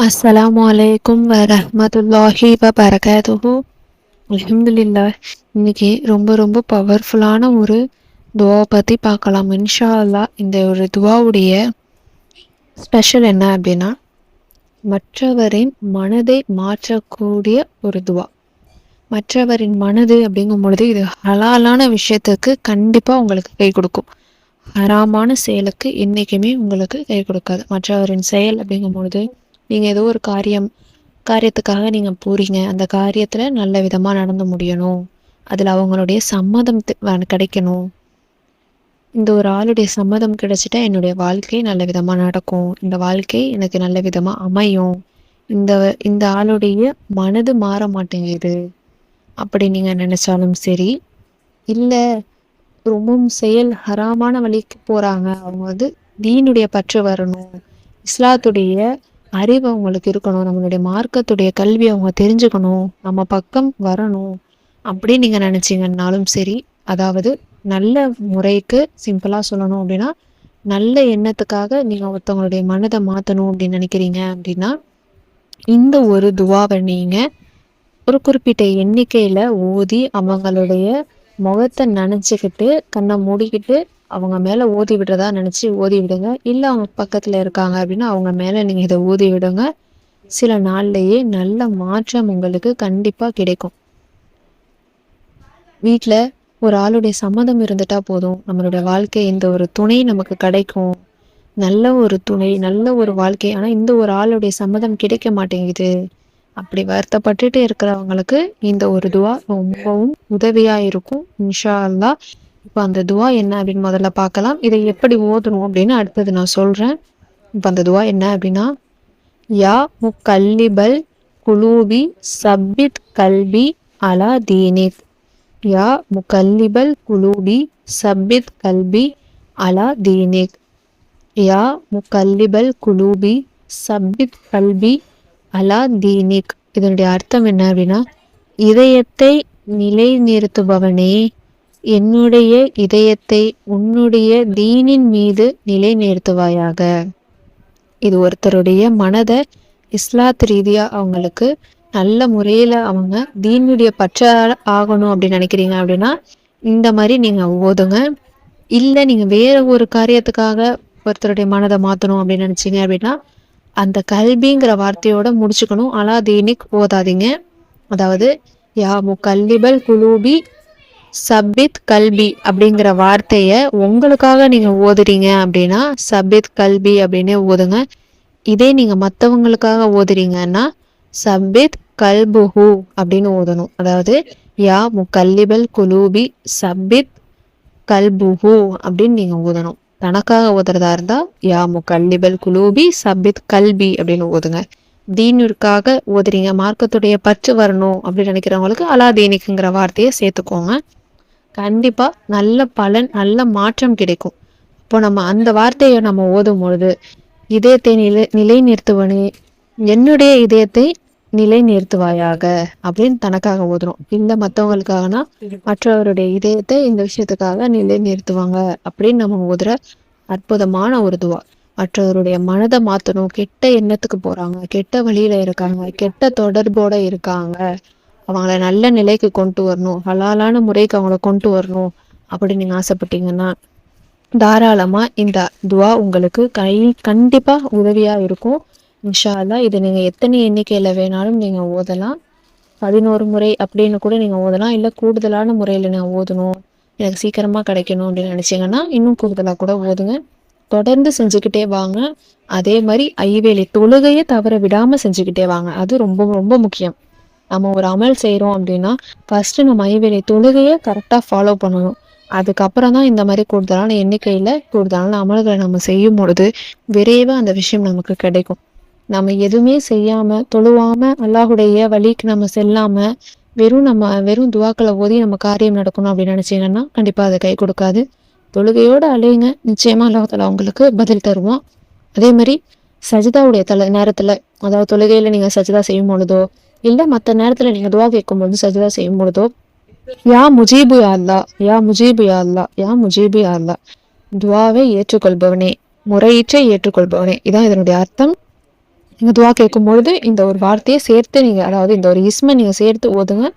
அஸ்ஸலாமு அலைக்கும் வரஹ்மத்துல்லாஹி வபரகாத்துஹு. அல்ஹம்துலில்லாஹ். இன்னைக்கு ரொம்ப ரொம்ப பவர்ஃபுல்லான ஒரு துவா பற்றி பார்க்கலாம். இன்ஷா அல்லாஹ். இந்த ஒரு துவாவுடைய ஸ்பெஷல் என்ன அப்படின்னா, மற்றவரின் மனதை மாற்றக்கூடிய ஒரு துவா. மற்றவரின் மனது அப்படிங்கும் பொழுது இது ஹலாலான விஷயத்துக்கு கண்டிப்பாக உங்களுக்கு கை கொடுக்கும். ஹராமான செயலுக்கு என்றைக்குமே உங்களுக்கு கை கொடுக்காது. மற்றவரின் செயல் அப்படிங்கும் பொழுது நீங்கள் ஏதோ ஒரு காரியத்துக்காக நீங்கள் போகிறீங்க. அந்த காரியத்தில் நல்ல விதமாக நடந்து முடியணும், அதில் அவங்களுடைய சம்மதம் கிடைக்கணும். இந்த ஒரு ஆளுடைய சம்மதம் கிடைச்சிட்டா என்னுடைய வாழ்க்கை நல்ல விதமாக நடக்கும், இந்த வாழ்க்கை எனக்கு நல்ல விதமாக அமையும், இந்த இந்த ஆளுடைய மனது மாற மாட்டேங்குது அப்படி நீங்கள் நினச்சாலும் சரி, இல்லை ரொம்பவும் செயல் ஹராமான வழிக்கு போகிறாங்க, அவங்க தீனுடைய பற்று வரணும், இஸ்லாத்துடைய அறிவு அவங்களுக்கு இருக்கணும், நம்மளுடைய மார்க்கத்துடைய கல்வி அவங்க தெரிஞ்சுக்கணும், நம்ம பக்கம் வரணும் அப்படின்னு நீங்கள் நினச்சிங்கன்னாலும் சரி, அதாவது நல்ல முறைக்கு சிம்பிளாக சொல்லணும் அப்படின்னா, நல்ல எண்ணத்துக்காக நீங்கள் ஒருத்தவங்களுடைய மனதை மாற்றணும் அப்படின்னு நினைக்கிறீங்க அப்படின்னா, இந்த ஒரு துவாவை நீங்கள் ஒரு குறிப்பிட்ட எண்ணிக்கையில் ஓதி அவங்களுடைய முகத்தை நினச்சிக்கிட்டு கண்ணை மூடிக்கிட்டு அவங்க மேலே ஓதி விடுறதா நினச்சி ஓதி விடுங்க. இல்லை அவங்க பக்கத்தில் இருக்காங்க அப்படின்னா அவங்க மேலே நீங்கள் இதை ஓதி விடுங்க. சில நாள்லேயே நல்ல மாற்றம் உங்களுக்கு கண்டிப்பாக கிடைக்கும். வீட்டில் ஒரு ஆளுடைய சம்மதம் இருந்துட்டா போதும், நம்மளுடைய வாழ்க்கை இந்த ஒரு துணை நமக்கு கிடைக்கும், நல்ல ஒரு துணை, நல்ல ஒரு வாழ்க்கை. ஆனால் இந்த ஒரு ஆளுடைய சம்மதம் கிடைக்க மாட்டேங்குது, அப்படி வருத்தப்பட்டுட்டு இருக்கிறவங்களுக்கு இந்த ஒரு துவா ரொம்பவும் உதவியாக இருக்கும் இன்ஷா அல்லாஹ். இப்போ அந்த துவா என்ன அப்படின்னு முதல்ல பார்க்கலாம். இதை எப்படி ஓதணும் அப்படின்னு அடுத்தது நான் சொல்கிறேன். இப்போ அந்த துவா என்ன அப்படின்னா, யா முக்கல்லிபல் குலூபி சப்பித் கல்பி அலா தீனிக். யா முக்கல்லிபல் குலூபி சப்பித் கல்பி அலா தீனிக். யா முக்கல்லிபல் குலூபி சப்பித் கல்பி அலா தீனிக். இதனுடைய அர்த்தம் என்ன அப்படின்னா, இதயத்தை நிலை நிறுத்துபவனே, என்னுடைய இதயத்தை உன்னுடைய தீனின் மீது நிலை நிறுத்துவாயாக. இது ஒருத்தருடைய மனதை இஸ்லாத் ரீதியாக அவங்களுக்கு நல்ல முறையில் அவங்க தீனுடைய பற்ற ஆகணும் அப்படின்னு நினைக்கிறீங்க அப்படின்னா இந்த மாதிரி நீங்கள் ஓதுங்க. இல்லை நீங்கள் வேற ஒரு காரியத்துக்காக ஒருத்தருடைய மனதை மாற்றணும் அப்படின்னு நினச்சிங்க அப்படின்னா அந்த கல்விங்கிற வார்த்தையோட முடிச்சுக்கணும். அலா தீனிக் ஓதாதீங்க. அதாவது யா முகல்லிபல் குலூபி சப்பித் கல்பி அப்படிங்கிற வார்த்தையை உங்களுக்காக நீங்கள் ஓதுறீங்க அப்படின்னா சப்பித் கல்பி அப்படின்னே ஓதுங்க. இதே நீங்கள் மற்றவங்களுக்காக ஓதுறீங்கன்னா சப்பித் கல்புஹு அப்படின்னு ஓதணும். அதாவது யா முகல்லிபல் குலூபி சப்பித் கல்புஹு அப்படின்னு நீங்கள் ஓதணும். தனக்காக ஓதுறதா இருந்தால் யா முகல்லிபல் குலூபி சப்பித் கல்பி அப்படின்னு ஓதுங்க. தீனுக்காக ஓதுறீங்க, மார்க்கத்துடைய பற்று வரணும் அப்படின்னு நினைக்கிறவங்களுக்கு அலா தீனிக்குங்கிற வார்த்தையை சேர்த்துக்கோங்க. கண்டிப்பாக நல்ல பலன், நல்ல மாற்றம் கிடைக்கும். இப்போ நம்ம அந்த வார்த்தையை நம்ம ஓதும் பொழுது இதயத்தை நிலை நிறுத்துவனே, என்னுடைய இதயத்தை நிலை நிறுத்துவாயாக அப்படின்னு தனக்காக ஓதுறோம். இல்லை மற்றவங்களுக்காகனா மற்றவருடைய இதயத்தை இந்த விஷயத்துக்காக நிலை நிறுத்துவாங்க அப்படின்னு நம்ம ஓதுற அற்புதமான ஒரு துவா. மற்றவருடைய மனதை மாற்றணும், கெட்ட எண்ணத்துக்கு போகிறாங்க, கெட்ட வழியில் இருக்காங்க, கெட்ட தொடர்போடு இருக்காங்க, அவங்கள நல்ல நிலைக்கு கொண்டு வரணும், ஹலாலான முறைக்கு அவங்கள கொண்டு வரணும் அப்படின்னு நீங்கள் ஆசைப்பட்டீங்கன்னா தாராளமாக இந்த துவா உங்களுக்கு கண்டிப்பாக உதவியாக இருக்கும் இன்ஷா அல்லாஹ். இது நீங்கள் எத்தனை எண்ணிக்கையில் வேணாலும் நீங்கள் ஓதலாம். 11 முறை அப்படின்னு கூட நீங்கள் ஓதலாம். இல்லை கூடுதலான முறையில் நீங்கள் ஓதணும், எனக்கு சீக்கிரமாக கிடைக்கணும் அப்படின்னு நினச்சிங்கன்னா இன்னும் கூடுதலாக கூட ஓதுங்க. தொடர்ந்து செஞ்சுக்கிட்டே வாங்க. அதே மாதிரி ஐவேளை தொழுகையை தவற விடாமல் செஞ்சுக்கிட்டே வாங்க. அது ரொம்ப ரொம்ப முக்கியம். நம்ம ஒரு அமல் செய்கிறோம் அப்படின்னா ஃபஸ்ட்டு நம்ம ஐவேளை தொழுகையை கரெக்டாக ஃபாலோ பண்ணணும். அதுக்கப்புறம் தான் இந்த மாதிரி கூடுதலான எண்ணிக்கையில் கூடுதலான அமல்களை நம்ம செய்யும் பொழுது விரைவாக அந்த விஷயம் நமக்கு கிடைக்கும். நம்ம எதுவுமே செய்யாமல் தொழுவாமல் அல்லாஹுடைய வழிக்கு நம்ம செல்லாமல் வெறும் துவாக்களை ஓதி நம்ம காரியம் நடக்கணும் அப்படின்னு நினச்சிங்கன்னா கண்டிப்பாக அதை கை கொடுக்காது. தொழுகையோடு அழையுங்க, நிச்சயமாக அல்லாஹ் உங்களுக்கு பதில் தருவோம். அதே மாதிரி சஜிதாவுடைய நேரத்தில், அதாவது தொழுகையில் நீங்கள் சஜிதா செய்யும் பொழுதோ இல்லை மற்ற நேரத்தில் நீங்கள் துவா கேட்கும் பொழுது சஜிதா செய்யும் பொழுதோ யா முஜீபு யா அல்லா, யா முஜீபு யா அல்லா, யா முஜீபு யா அல்லா, துவாவை ஏற்றுக்கொள்பவனே, முறையீற்றை ஏற்றுக்கொள்பவனே, இதான் இதனுடைய அர்த்தம். நீங்க துவா கேட்கும்பொழுது இந்த ஒரு வார்த்தையை சேர்த்து நீங்க, அதாவது இந்த ஒரு இஸ்மை நீங்க சேர்த்து ஓதுங்க.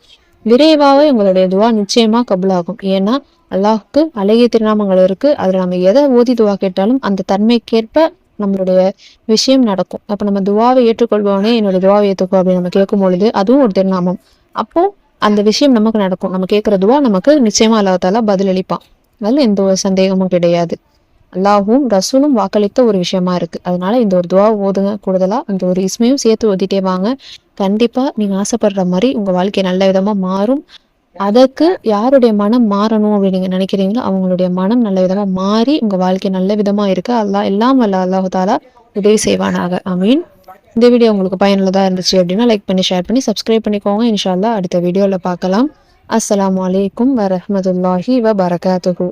விரைவாவே உங்களுடைய துவா நிச்சயமா கபூலாகும். ஏன்னா அல்லாஹ்வுக்கு அழகிய திருநாமங்கள் இருக்கு. அதுல நம்ம எதை ஓதி துவா கேட்டாலும் அந்த தன்மைக்கேற்ப நம்மளுடைய விஷயம் நடக்கும். அப்ப நம்ம துவாவை ஏற்றுக்கொள்பவனே என்னோட துவாவை ஏற்றுக்கோ அப்படின்னு நம்ம கேட்கும் பொழுது அதுவும் ஒரு திருநாமம். அப்போ அந்த விஷயம் நமக்கு நடக்கும். நம்ம கேட்கிற துவா நமக்கு நிச்சயமா அல்லாஹ் தாலா பதிலளிப்பான். அதுல எந்த ஒரு சந்தேகமும் கிடையாது. அல்லாஹ்வும் ரசூலும் வாக்களித்த ஒரு விஷயமா இருக்கு. அதனால இந்த ஒரு துவா ஓதுங்க. கூடுதலா அந்த ஒரு இஸ்மையும் சேர்த்து ஓதிட்டே வாங்க. கண்டிப்பா நீங்க ஆசைப்படுற மாதிரி உங்க வாழ்க்கை நல்ல விதமா மாறும். அதற்கு யாருடைய மனம் மாறணும் அப்படின்னு நீங்க நினைக்கிறீங்களோ அவங்களுடைய மனம் நல்ல விதமா மாறி உங்க வாழ்க்கை நல்ல விதமா இருக்க அல்லாஹ் எல்லாம் வல்ல அல்லாஹ் தாலா உதவி செய்வானாக. ஆமீன். இந்த வீடியோ உங்களுக்கு பயனுள்ளதா இருந்துச்சு அப்படின்னா லைக் பண்ணி ஷேர் பண்ணி சப்ஸ்கிரைப் பண்ணிக்கோங்க. இன்ஷா அல்லாஹ் அடுத்த வீடியோல பார்க்கலாம். அஸ்ஸலாமு அலைக்கும் வரஹ்மத்துல்லாஹி வபரகாத்துஹு.